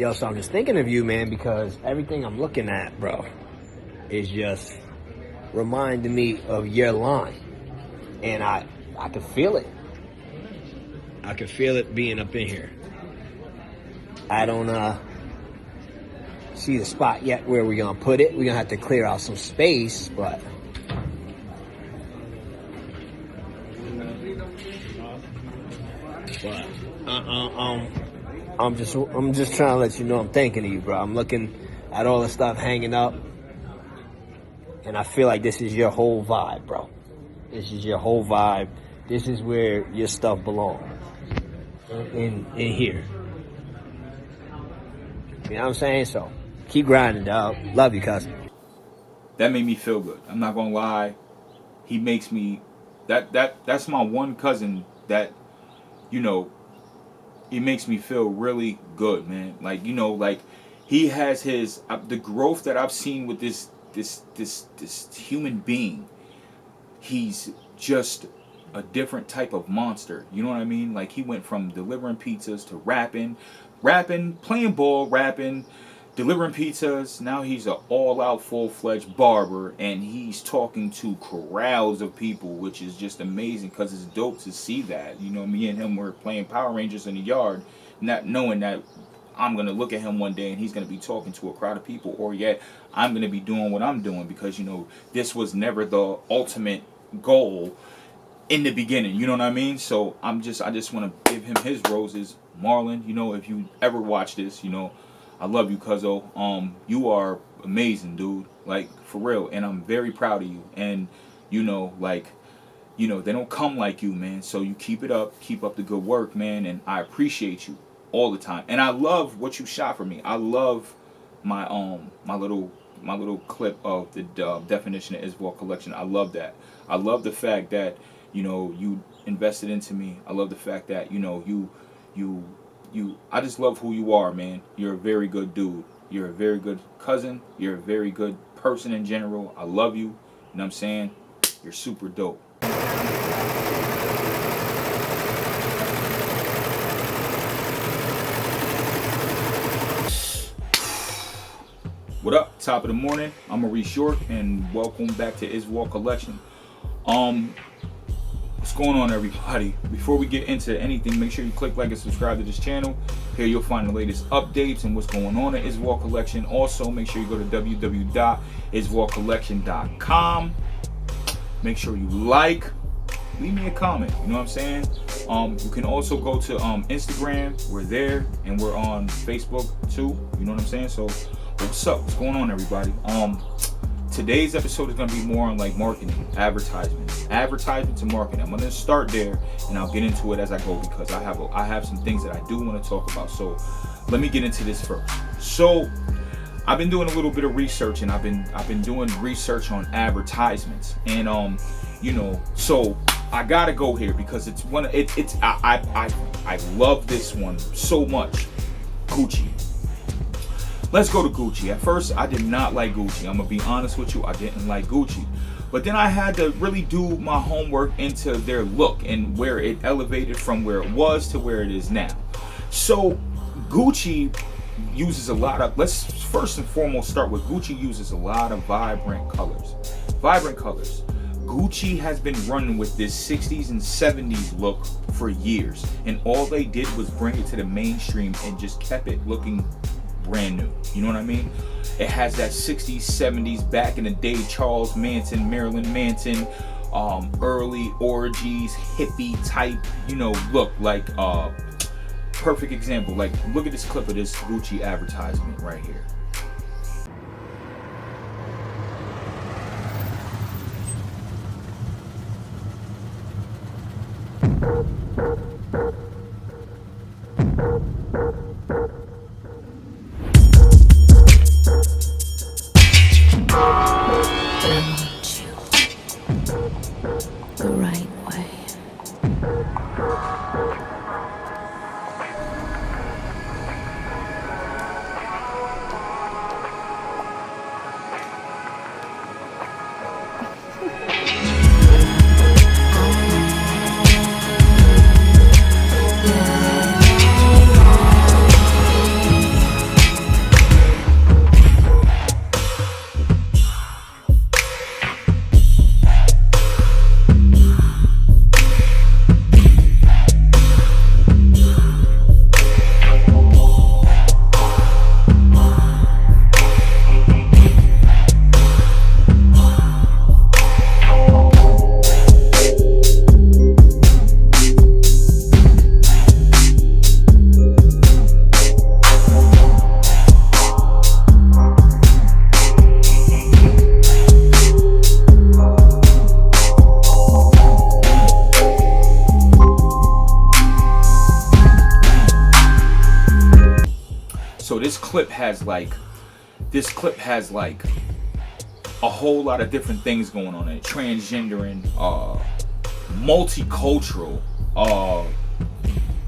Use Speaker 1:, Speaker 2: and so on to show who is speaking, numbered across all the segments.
Speaker 1: Yo, so I'm just thinking of you, man, because everything I'm looking at, bro, is just reminding me of your line. And I can feel it. I can feel it being up in here. I don't see the spot yet where we're going to put it. We're going to have to clear out some space, but... I'm just trying to let you know I'm thinking of you, bro. I'm looking at all the stuff hanging up, and I feel like this is your whole vibe, bro. This is your whole vibe. This is where your stuff belongs. In here. You know what I'm saying? So keep grinding, dog. Love you, cousin.
Speaker 2: That made me feel good. I'm not gonna lie. He makes me that's my one cousin that, you know, it makes me feel really good, man. Like, you know, like he has his the growth that I've seen with this human being. He's just a different type of monster. You know what I mean? Like, he went from delivering pizzas to rapping, playing ball, rapping, delivering pizzas. Now he's an all-out, full-fledged barber, and he's talking to crowds of people, which is just amazing because it's dope to see that. You know, me and him were playing Power Rangers in the yard, not knowing that I'm going to look at him one day and he's going to be talking to a crowd of people, or yet I'm going to be doing what I'm doing because, you know, this was never the ultimate goal in the beginning. You know what I mean? So I just want to give him his roses. Marlon, you know, if you ever watch this, you know, I love you, cuzzo. You are amazing, dude. Like, for real. And I'm very proud of you. And, you know, like, you know, they don't come like you, man. So you keep it up. Keep up the good work, man. And I appreciate you all the time. And I love what you shot for me. I love my my little clip of the definition of Izvuo collection. I love that. I love the fact that, you know, you invested into me. I love the fact that, you know, you I just love who you are, man. You're a very good dude. You're a very good cousin. You're a very good person in general. I love you. You know what I'm saying? You're super dope. What up? Top of the morning. I'm Maurice Short, and welcome back to Izvuo Collection. What's going on, everybody? Before we get into anything, make sure you click like and subscribe to this channel. Here you'll find the latest updates and what's going on at Izvuo Collection. Also, make sure you go to www.izvuocollection.com. Make sure you like, leave me a comment. You know what I'm saying? You can also go to Instagram. We're there, and we're on Facebook too. You know what I'm saying? So, what's up? What's going on, everybody? Today's episode is going to be more on like marketing, advertisements and marketing. I'm going to start there, and I'll get into it as I go because I have some things that I do want to talk about. So let me get into this first. So I've been doing a little bit of research, and I've been doing research on advertisements, and you know, so I gotta go here because it's one. I love this one so much. Gucci. Let's go to Gucci. At first, I did not like Gucci. I'm going to be honest with you. I didn't like Gucci. But then I had to really do my homework into their look and where it elevated from where it was to where it is now. So Gucci uses a lot of, let's first and foremost start with Gucci uses a lot of vibrant colors. Gucci has been running with this 60s and 70s look for years. And all they did was bring it to the mainstream and just kept it looking brand new. You know what I mean? It has that 60s, 70s, back in the day, Charles Manson, Marilyn Manson, early orgies, hippie type, you know, look like perfect example. Like, look at this clip of this Gucci advertisement right here. clip has like a whole lot of different things going on in it. Transgendering, multicultural,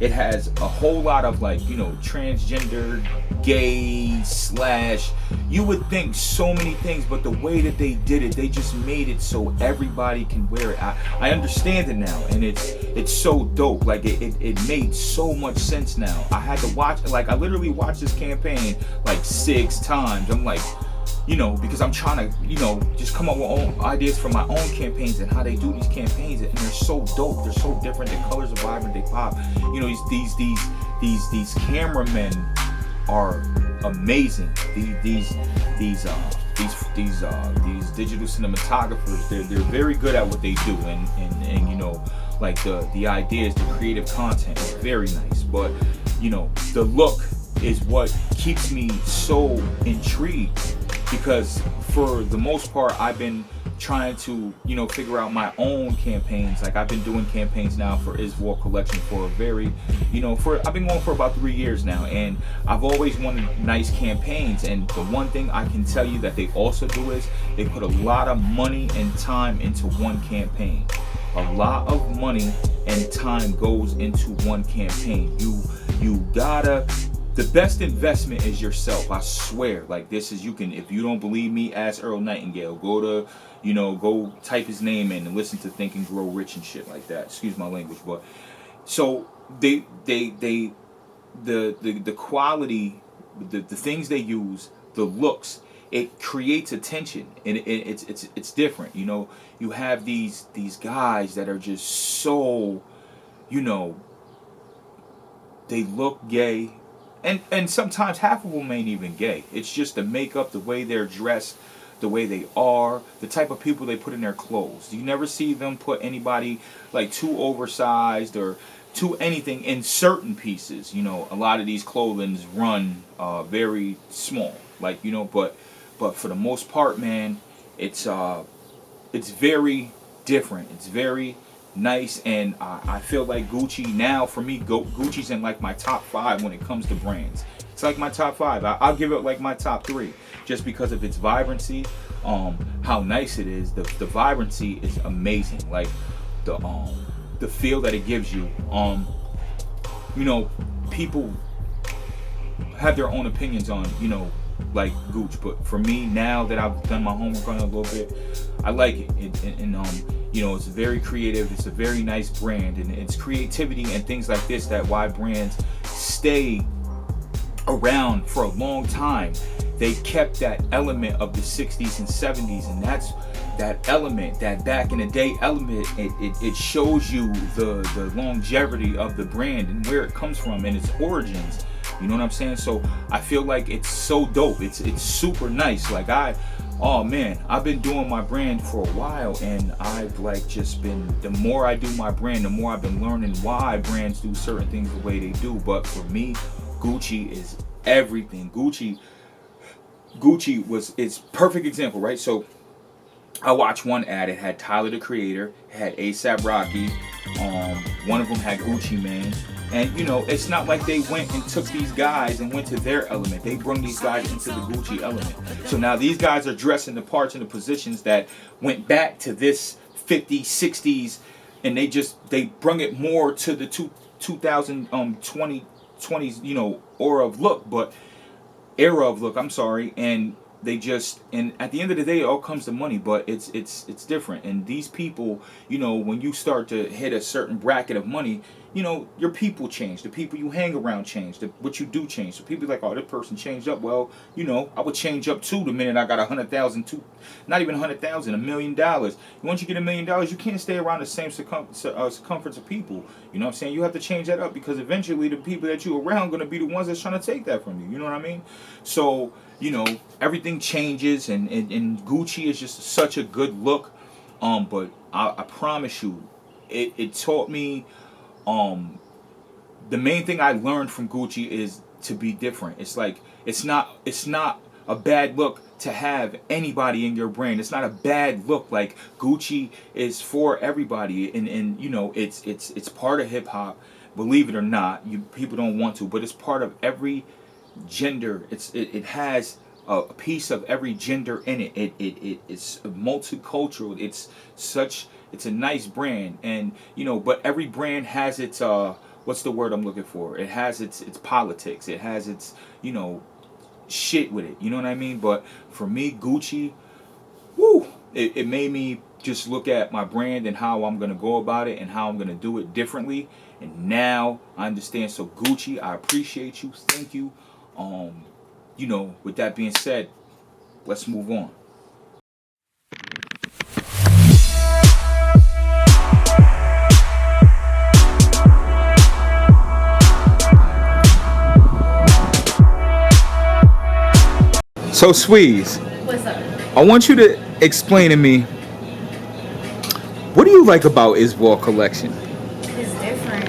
Speaker 2: it has a whole lot of like, you know, transgender, gay slash, you would think so many things, but the way that they did it, they just made it so everybody can wear it. I understand it now, and it's so dope. Like it made so much sense now. I had to watch, like I literally watched this campaign like 6 times. I'm like, you know, because I'm trying to, you know, just come up with own ideas for my own campaigns and how they do these campaigns, and they're so dope. They're so different. The colors are vibrant. They pop. You know, these cameramen are amazing. These digital cinematographers, they're very good at what they do, and you know, like the ideas, the creative content is very nice. But you know, the look is what keeps me so intrigued, because for the most part I've been trying to, you know, figure out my own campaigns. Like I've been doing campaigns now for Izvuo collection for a very, you know, I've been going for about 3 years now, and I've always wanted nice campaigns. And the one thing I can tell you that they also do is they put a lot of money and time into one campaign. A lot of money and time goes into one campaign. You gotta, the best investment is yourself. I swear. Like this is, you can, if you don't believe me, ask Earl Nightingale. Go type his name in and listen to Think and Grow Rich and shit like that. Excuse my language, but so the quality, the things they use, the looks, it creates attention, and it's different. You know, you have these guys that are just so, you know, they look gay. And sometimes half of them ain't even gay. It's just the makeup, the way they're dressed, the way they are, the type of people they put in their clothes. You never see them put anybody like too oversized or too anything in certain pieces. You know, a lot of these clothings run very small, like, you know, but for the most part, man, it's very different. It's very nice, and I feel like Gucci now, for me, Gucci's in like my top 5 when it comes to brands. It's like my top 5. I'll give it like my top 3, just because of its vibrancy, how nice it is. The vibrancy is amazing. Like the feel that it gives you. You know, people have their own opinions on, you know, like Gucci, but for me, now that I've done my homework on it a little bit, I like it. And you know, it's very creative. It's a very nice brand, and it's creativity and things like this that why brands stay around for a long time. They kept that element of the 60s and 70s, and that's that element, that back in the day element. It shows you the longevity of the brand and where it comes from and its origins. You know what I'm saying? So I feel like it's so dope. It's super nice. Like oh man, I've been doing my brand for a while, and I've like just been, the more I do my brand, the more I've been learning why brands do certain things the way they do. But for me, Gucci is everything. Gucci was its perfect example, right? So I watched one ad. It had Tyler the Creator, it had ASAP Rocky, one of them had Gucci Mane. And you know, it's not like they went and took these guys and went to their element. They brought these guys into the Gucci element. So now these guys are dressing the parts and the positions that went back to this 50s, 60s, and they brung it more to the 2020s, you know, era of look, I'm sorry. And they just, and at the end of the day, it all comes to money, but it's different. And these people, you know, when you start to hit a certain bracket of money, you know, your people change. The people you hang around change. What you do change. So people are like, oh, this person changed up. Well, you know, I would change up too the minute I got 100,000, not even 100,000, $1 million. Once you get $1 million, you can't stay around the same circumference of people. You know what I'm saying? You have to change that up, because eventually the people that you around are going to be the ones that's trying to take that from you. You know what I mean? So, you know, everything changes, and Gucci is just such a good look. But I promise you, it taught me. The main thing I learned from Gucci is to be different. It's like it's not a bad look to have anybody in your brand. It's not a bad look. Like Gucci is for everybody, and you know, it's part of hip hop. Believe it or not, people don't want to, but it's part of every gender. It has a piece of every gender in it. It's multicultural. It's a nice brand, and but every brand has its what's the word I'm looking for? It has its politics. It has its shit with it. You know what I mean? But for me, Gucci, woo, it made me just look at my brand and how I'm gonna go about it and how I'm gonna do it differently. And now I understand. So Gucci, I appreciate you. Thank you. With that being said, let's move on. So Sweeze,
Speaker 3: What's up?
Speaker 2: I want you to explain to me, what do you like about Izvuo collection?
Speaker 3: It's different.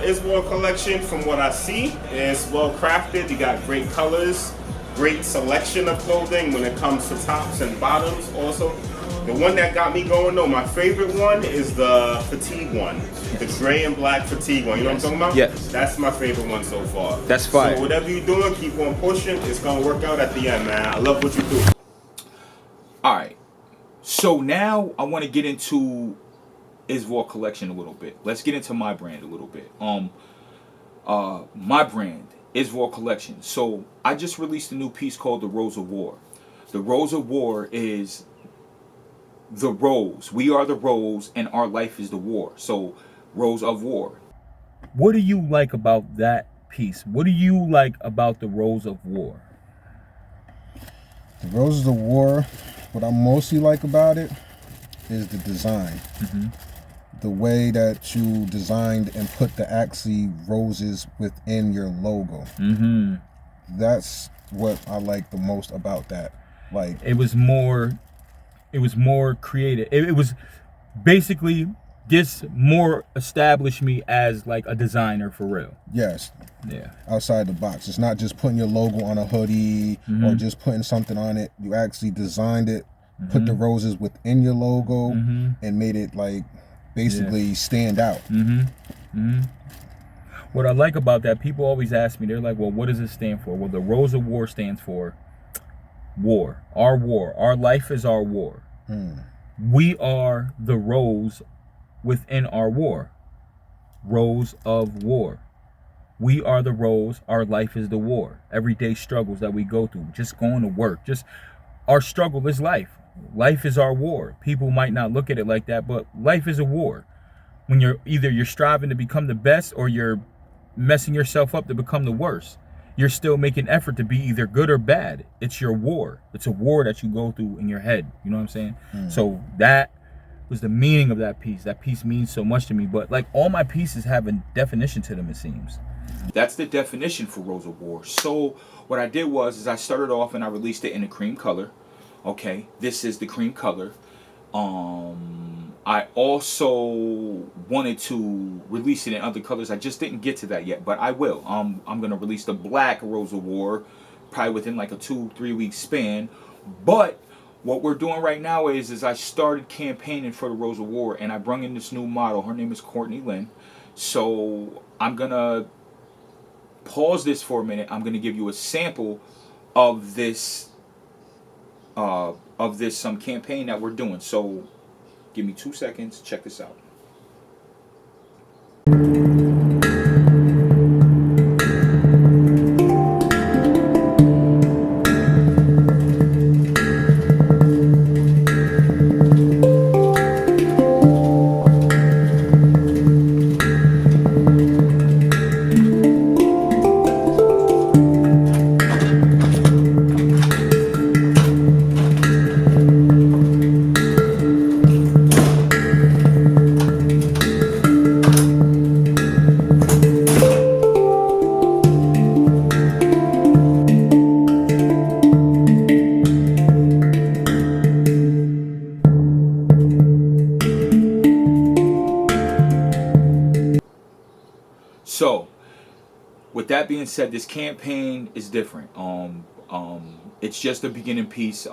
Speaker 4: Izvuo collection, from what I see, is well crafted. You got great colors, great selection of clothing when it comes to tops and bottoms. Also, the one that got me going though, my favorite one is the fatigue one, the gray and black fatigue one. You know what I'm talking about?
Speaker 2: Yes.
Speaker 4: That's my favorite one so far.
Speaker 2: That's fine.
Speaker 4: So whatever you're doing, keep on pushing. It's gonna work out at the end, man. I love what you do.
Speaker 2: All right. So now I want to get into Izvuo collection a little bit. Let's get into my brand a little bit. My brand, Izvuo collection. So I just released a new piece called The Rose of War. The Rose of War is the rose. We are the rose and our life is the war. So Rose of War. What do you like about that piece? What do you like about the Rose of War?
Speaker 5: The Roses of War, what I mostly like about it is the design.
Speaker 2: Mm-hmm.
Speaker 5: The way that you designed and put the actually roses within your logo.
Speaker 2: Mm-hmm.
Speaker 5: That's what I like the most about that. Like,
Speaker 2: it was more creative. It was basically, this more established me as like a designer for real.
Speaker 5: yes,
Speaker 2: Yeah.
Speaker 5: outside the box. It's not just putting your logo on a hoodie or just putting something on it. You actually designed it, put the roses within your logo, and made it like basically stand out.
Speaker 2: What I like about that, people always ask me, they're like, well, what does it stand for? Well, the Rose of War stands for war. Our life is our war. We are the rose within our war. Rose of War. We are the rose. Our life is the war. Everyday struggles that we go through. Just going to work. Just our struggle is life. Life is our war. People might not look at it like that, but life is a war. When you're striving to become the best, or you're messing yourself up to become the worst. You're still making effort to be either good or bad. It's your war. It's a war that you go through in your head. You know what I'm saying? So that was the meaning of that piece. That piece means so much to me. But like, all my pieces have a definition to them, it seems. That's the definition for Rose of War. So what I did was I started off and I released it in a cream color. Okay, this is the cream color. I also wanted to release it in other colors. I just didn't get to that yet, but I will. I'm gonna release the black Rose of War probably within like a 2-3 week span. But what we're doing right now is I started campaigning for the Rose of War, and I brought in this new model. Her name is Courtenie, Lynn. So I'm gonna pause this for a minute. I'm gonna give you a sample of this campaign that we're doing. So give me 2 seconds. Check this out. So, with that being said, this campaign is different. It's just a beginning piece. It's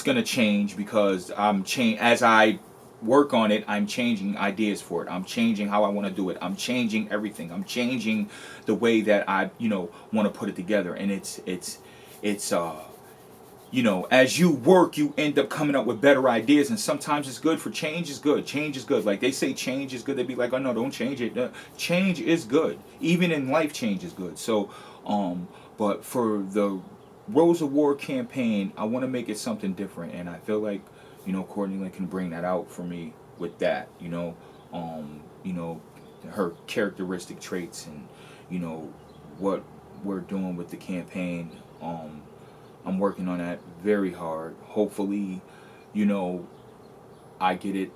Speaker 2: gonna change because as I work on it, I'm changing ideas for it. I'm changing how I want to do it. I'm changing everything. I'm changing the way that I, want to put it together. And it's as you work, you end up coming up with better ideas. And sometimes it's good for change is good. Change is good. Like they say change is good. They'd be like, oh no, don't change it. Change is good. Even in life, change is good. So, but for the Rose of War campaign, I want to make it something different. And I feel like, Courtenie can bring that out for me with that, her characteristic traits and, what we're doing with the campaign. I'm working on that very hard. Hopefully, I get it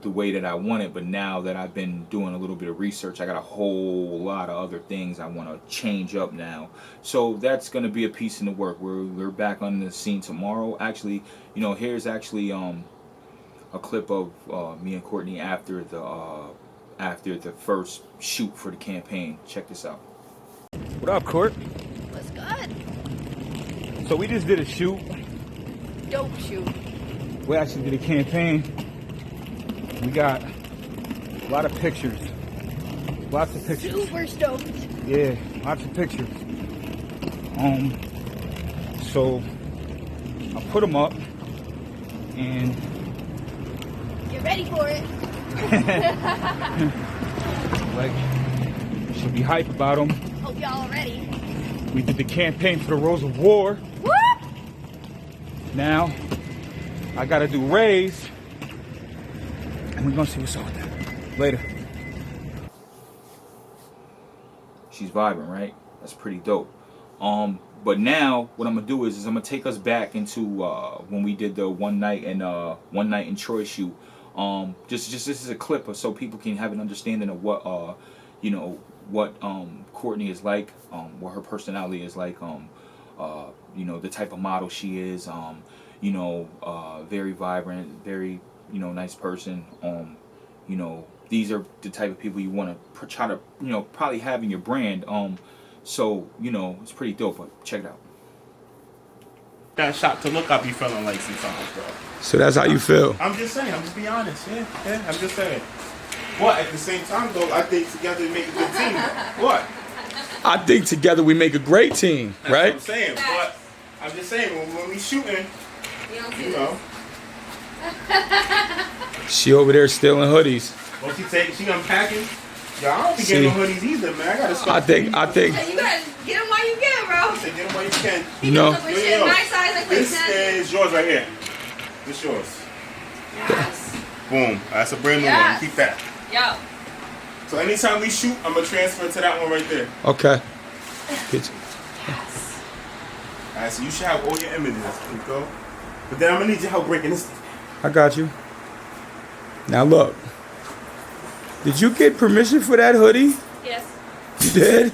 Speaker 2: the way that I want it, but now that I've been doing a little bit of research, I got a whole lot of other things I want to change up now. So that's going to be a piece in the work. We're back on the scene tomorrow. Actually, here's actually a clip of me and Courtenie after the first shoot for the campaign. Check this out.
Speaker 3: What up, Court?
Speaker 6: What's good?
Speaker 3: So we just did a shoot.
Speaker 6: Dope shoot.
Speaker 3: We actually did a campaign. We got a lot of pictures. Lots of pictures.
Speaker 6: Super stoked.
Speaker 3: Yeah, lots of pictures. So I put them up and
Speaker 6: Get ready for it.
Speaker 3: like should be hype about them.
Speaker 6: Hope y'all ready.
Speaker 3: We did the campaign for the Rose of War.
Speaker 6: Whoop!
Speaker 3: Now I gotta do Rays. And we're gonna see what's up with that. Later.
Speaker 2: She's vibing, right? That's pretty dope. But now what I'm gonna do is I'm gonna take us back into when we did the one night in Troy shoot. Just this is a clip so people can have an understanding of what what Courtenie is like, what her personality is like, the type of model she is, very vibrant, very nice person. These are the type of people you want to try to probably have in your brand. So it's pretty dope. But check it out.
Speaker 4: That shot to look, I be feeling like sometimes, bro.
Speaker 3: So that's how you feel.
Speaker 4: I'm just saying. I'm just being honest. Yeah. I'm just saying. But at the same time, though, I think together we make a good team. What?
Speaker 3: I think together we make a great team,
Speaker 4: That's
Speaker 3: right?
Speaker 4: what I'm saying. But I'm just saying when we shooting,
Speaker 3: She over there stealing hoodies.
Speaker 4: Well, she unpacking. Yo, I don't be getting no hoodies either, man. I gotta start.
Speaker 3: I think.
Speaker 6: You gotta get them while you can, bro.
Speaker 4: Get them while you can.
Speaker 6: You know, my size, like
Speaker 4: this is yours right here. This is yours.
Speaker 6: Yes.
Speaker 4: Boom. That's a brand new one. Keep that.
Speaker 6: Yo.
Speaker 4: So anytime we shoot, I'm gonna transfer to that one right there.
Speaker 3: Okay.
Speaker 6: Yes.
Speaker 4: Alright, so you should have all your images. You go. But then I'm gonna need your help breaking this.
Speaker 3: I got you. Now look. Did you get permission for that hoodie?
Speaker 6: Yes.
Speaker 3: You did?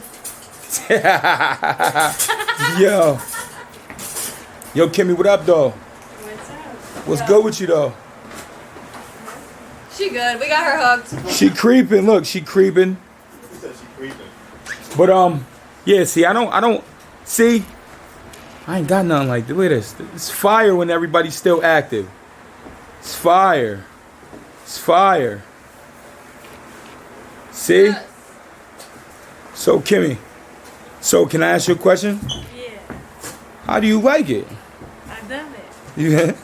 Speaker 3: Yo, Kimmy, what up, though?
Speaker 6: What's up?
Speaker 3: What's good with you, though?
Speaker 6: She good. We got her hooked.
Speaker 3: She creeping. Look, she creeping.
Speaker 4: She said she creeping.
Speaker 3: But yeah. See, I don't. See, I ain't got nothing like that. Look at this. It's fire when everybody's still active. It's fire. It's fire. See?
Speaker 6: Yes.
Speaker 3: So, Kimmy. So, can I ask you a question?
Speaker 7: Yeah,
Speaker 3: How do you like it?
Speaker 7: I love it.
Speaker 3: Yeah.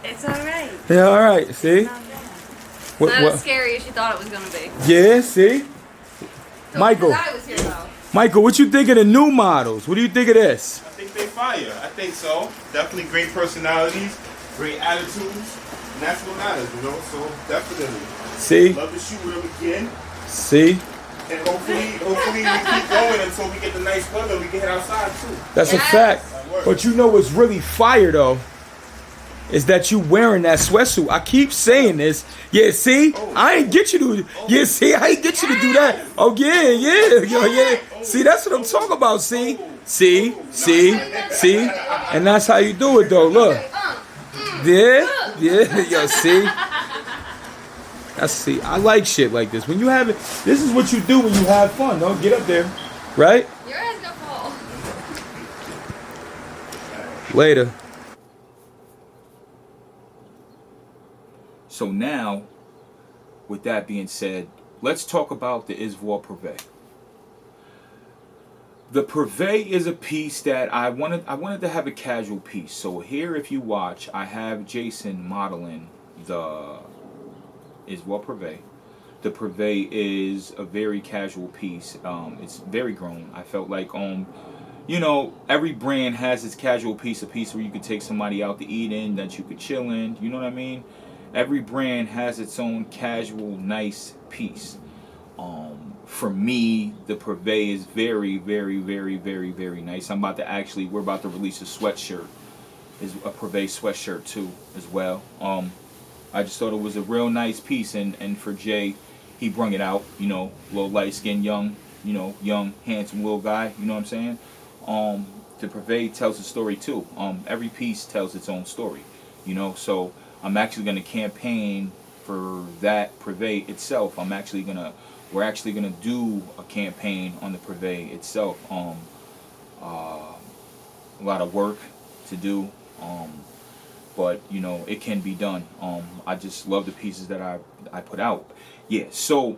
Speaker 7: It's alright.
Speaker 3: Yeah. All right. See.
Speaker 7: Not bad.
Speaker 6: Not as scary as she thought it was gonna be.
Speaker 3: Yeah. See.
Speaker 6: So
Speaker 3: Michael.
Speaker 6: I was here though.
Speaker 3: Michael, what you think of the new models? What do you think of this?
Speaker 4: I think they fire. I think so. Definitely great personalities, great attitudes, and that's what matters, So definitely.
Speaker 3: See.
Speaker 4: Love to shoot with them again.
Speaker 3: See.
Speaker 4: And hopefully we keep going until we get the nice weather. We can head outside too.
Speaker 3: That's
Speaker 6: Yes.
Speaker 3: a fact.
Speaker 4: That works.
Speaker 3: But you know what's really fire though? Is that you wearing that sweatsuit. I keep saying this. Yeah, see? I ain't get you to Yeah, see, I ain't get you to do that. Oh yeah. Yo, yeah. See, that's what I'm talking about, see? See? And that's how you do it though. Look. Yeah, yo, see? See, I like shit like this. When you have it, this is what you do when you have fun. Don't get up there, right?
Speaker 6: Your ass gonna fall.
Speaker 3: Later.
Speaker 2: So now, with that being said, let's talk about the Izvuo Privé. The Privé is a piece that I wanted to have a casual piece. So here, if you watch, I have Jason modeling the Izvuo Privé. The Privé is a very casual piece. It's very grown. I felt like you know, every brand has its casual piece, a piece where you could take somebody out to eat in, that you could chill in. You know what I mean? Every brand has its own casual, nice piece. For me, the Privé is very, very, very, very, very nice. We're about to release a sweatshirt. Is a Privé sweatshirt too, as well. I just thought it was a real nice piece, and for Jay, he brung it out. You know, little light skinned, young, handsome little guy. You know what I'm saying? The Privé tells a story too. Every piece tells its own story. You know, so I'm actually going to campaign for that Privé itself. We're actually gonna do a campaign on the Privé itself. A lot of work to do, but you know, it can be done. I just love the pieces that I put out. Yeah. So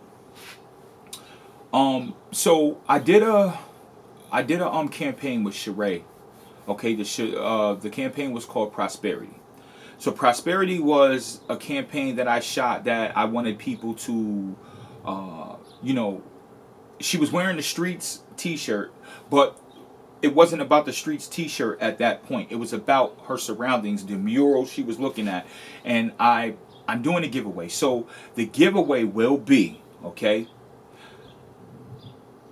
Speaker 2: I did a campaign with Sheree. Okay, the campaign was called Prosperity. So Prosperity was a campaign that I shot that I wanted people to, you know, she was wearing the Streets t-shirt, but it wasn't about the Streets t-shirt at that point. It was about her surroundings, the mural she was looking at. And I'm doing a giveaway. So the giveaway will be, okay,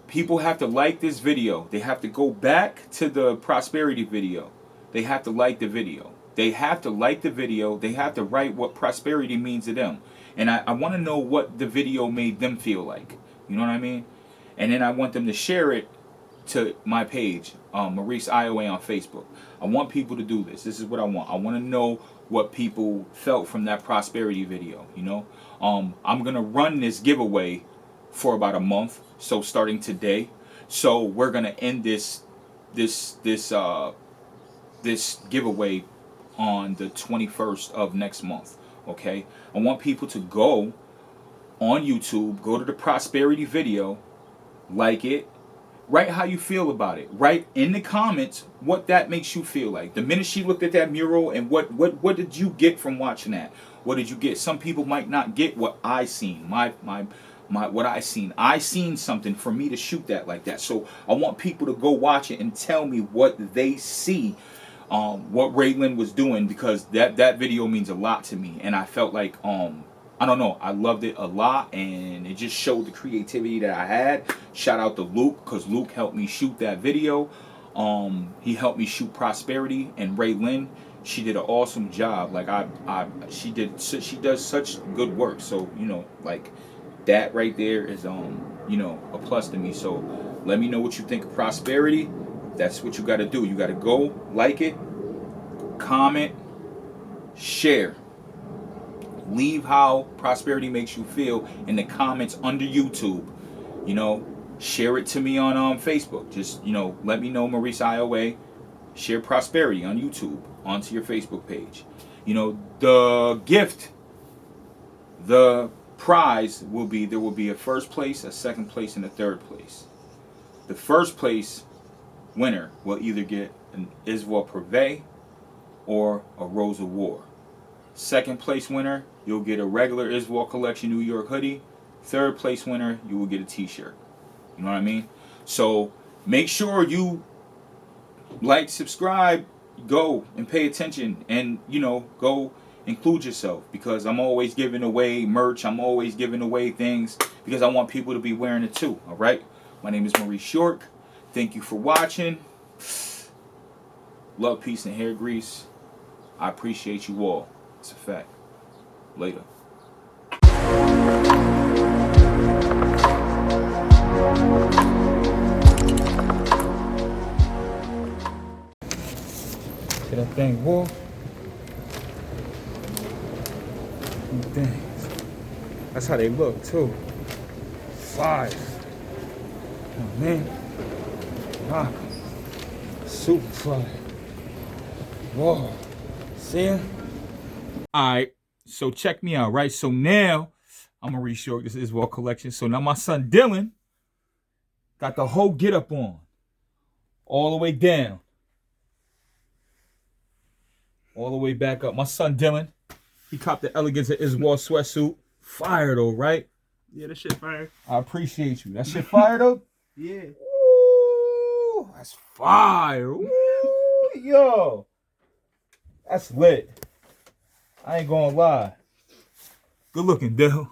Speaker 2: people have to like this video. They have to go back to the Prosperity video. They have to like the video. They have to like the video. They have to write what prosperity means to them. And I want to know what the video made them feel like. You know what I mean? And then I want them to share it to my page, Maurice Iowa on Facebook. I want people to do this. This is what I want. I want to know what people felt from that prosperity video. You know, I'm gonna run this giveaway for about a month. So starting today, so we're gonna end this giveaway on the 21st of next month. Okay, I want people to go on YouTube, go to the prosperity video, like it, write how you feel about it, write in the comments what that makes you feel like. The minute she looked at that mural, and what did you get from watching that? What did you get? Some people might not get what I seen. What I seen. I seen something for me to shoot that like that. So I want people to go watch it and tell me what they see. What Lynn was doing, because that video means a lot to me, and I felt like I don't know, I loved it a lot, and it just showed the creativity that I had. Shout out to Luke, because Luke helped me shoot that video. He helped me shoot Prosperity, and Lynn, she did an awesome job. Like she does such good work. So you know, like that right there is you know, a plus to me. So let me know what you think of Prosperity. That's what you got to do. You got to go like it, comment, share. Leave how Prosperity makes you feel in the comments under YouTube. You know, share it to me on Facebook. Just, you know, let me know, Maurice Iowa. Share Prosperity on YouTube onto your Facebook page. You know, the gift, the prize will be, there will be a first place, a second place, and a third place. The first place winner will either get an Izvuo Privé or a Rose of War. Second place winner, you'll get a regular Izvuo Collection New York hoodie. Third place winner, you will get a t-shirt. You know what I mean? So make sure you like, subscribe, go and pay attention, and you know, go include yourself, because I'm always giving away merch. I'm always giving away things because I want people to be wearing it too. All right, my name is Maurice York. Thank you for watching. Love, peace, and hair grease. I appreciate you all. It's a fact. Later.
Speaker 3: See that thing walk? Dang. That's how they look too. Fire. Oh man. Ah. Super fire. Whoa. See him? Alright, so check me out, right? So now I'm gonna re-show this Izvuo collection. So now my son Dylan got the whole get up on. All the way down. All the way back up. My son Dylan, he copped the elegance of Izvuo sweatsuit. Fire though, right?
Speaker 8: Yeah, that shit fire.
Speaker 3: I appreciate you. That shit fire though?
Speaker 8: Yeah.
Speaker 3: Ooh, that's fire. Ooh, yo. That's lit. I ain't gonna lie. Good looking, Dill.